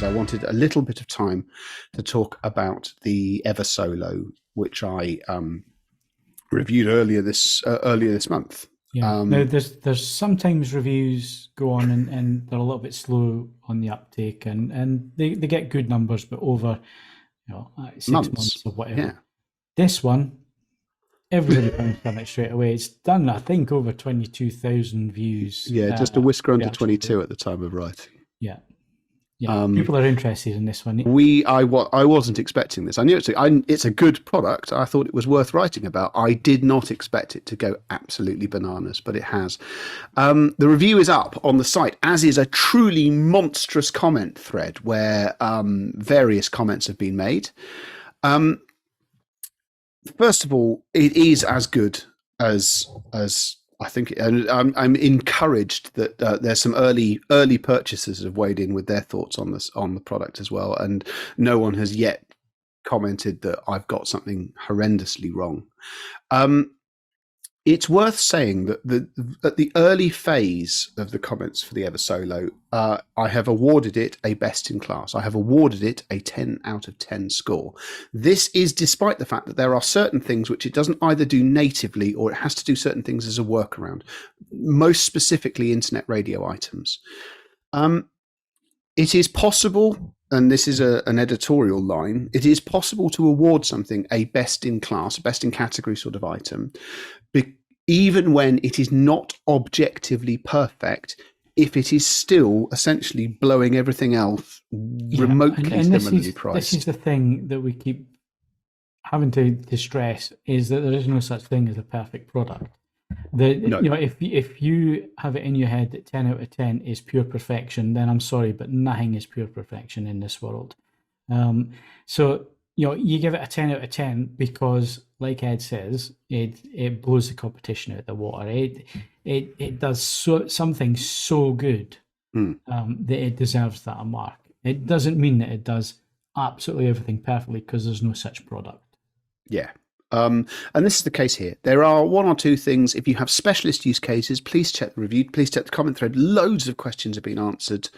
I wanted a little bit of time to talk about the Eversolo, which I reviewed earlier this month. Yeah. Now there's sometimes reviews go on and they're a little bit slow on the uptake and they get good numbers, but over 6 months or whatever. Yeah. This one, everybody found on it straight away. It's done, I think, over 22,000 views. Yeah, just a whisker under 22 at the time of writing. Yeah. Yeah, people are interested in this one. I wasn't expecting this. I knew it's a good product. I thought it was worth writing about. I did not expect it to go absolutely bananas, but it has. The review is up on the site, as is a truly monstrous comment thread where various comments have been made. First of all, it is as good as I think, and I'm encouraged that there's some early purchasers have weighed in with their thoughts on the product as well, and no one has yet commented that I've got something horrendously wrong. It's worth saying that at the early phase of the comments for the Eversolo, I have awarded it a best in class. I have awarded it a 10 out of 10 score. This is despite the fact that there are certain things which it doesn't either do natively or it has to do certain things as a workaround, most specifically internet radio items. It is possible, and this is an editorial line, it is possible to award something a best in class, best in category sort of item, even when it is not objectively perfect, if it is still essentially blowing everything else remotely similarly priced. This is the thing that we keep having to stress, is that there is no such thing as a perfect product. If you have it in your head that 10 out of 10 is pure perfection, then I'm sorry, but nothing is pure perfection in this world. So you give it a 10 out of 10 because, like Ed says, it blows the competition out of the water. It does something so good that it deserves that mark. It doesn't mean that it does absolutely everything perfectly, because there's no such product. Yeah. And this is the case here. There are one or two things. If you have specialist use cases, please check the review. Please check the comment thread. Loads of questions have been answered.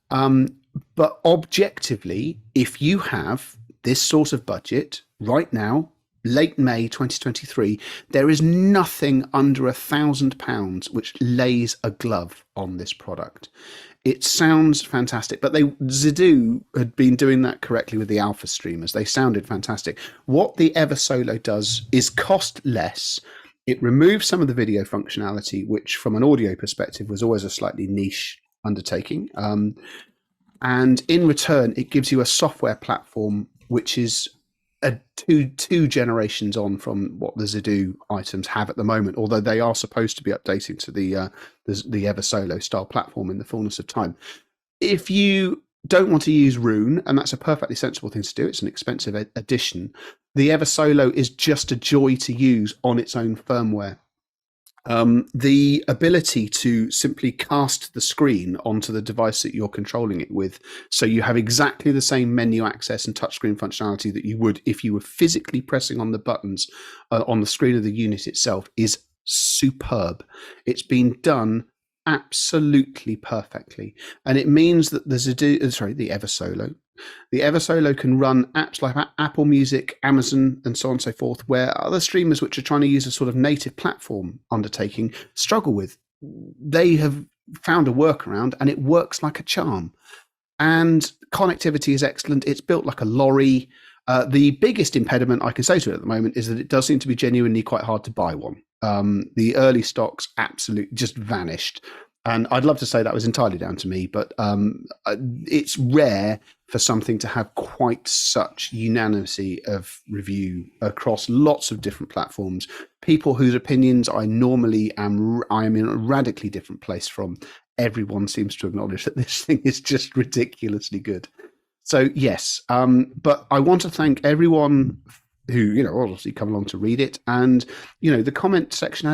But objectively, if you have this sort of budget right now, late May 2023, there is nothing under £1,000 which lays a glove on this product. It sounds fantastic, but Zidoo had been doing that correctly with the alpha streamers. They sounded fantastic. What the Eversolo does is cost less. It removes some of the video functionality, which from an audio perspective was always a slightly niche undertaking. And in return, it gives you a software platform which is two generations on from what the Zidoo items have at the moment, although they are supposed to be updating to the Eversolo style platform in the fullness of time. If you don't want to use Rune, and that's a perfectly sensible thing to do, it's an expensive addition, the Eversolo is just a joy to use on its own firmware. The ability to simply cast the screen onto the device that you're controlling it with, so you have exactly the same menu access and touchscreen functionality that you would if you were physically pressing on the buttons on the screen of the unit itself, is superb. It's been done absolutely perfectly, and it means that the Eversolo can run apps like Apple Music, Amazon, and so on and so forth, where other streamers which are trying to use a sort of native platform undertaking struggle with. They have found a workaround, and it works like a charm. And connectivity is excellent. It's built like a lorry. The biggest impediment I can say to it at the moment is that it does seem to be genuinely quite hard to buy one. The early stocks absolutely just vanished. And I'd love to say that was entirely down to me, but it's rare for something to have quite such unanimity of review across lots of different platforms. People whose opinions I am in a radically different place from. Everyone seems to acknowledge that this thing is just ridiculously good. So yes, but I want to thank everyone who, obviously come along to read it. And, the comment section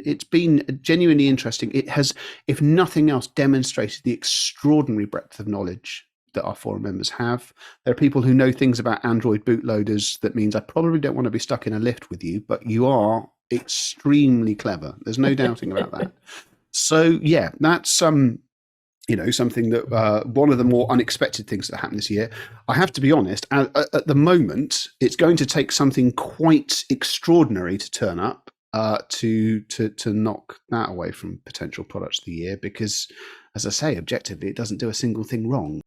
it's been genuinely interesting. It has, if nothing else, demonstrated the extraordinary breadth of knowledge that our forum members have. There are people who know things about Android bootloaders. That means I probably don't want to be stuck in a lift with you, but you are extremely clever. There's no doubting about that. So yeah, that's something that one of the more unexpected things that happened this year. I have to be honest, at the moment, it's going to take something quite extraordinary to turn up to knock that away from potential products of the year, because, as I say, objectively, it doesn't do a single thing wrong.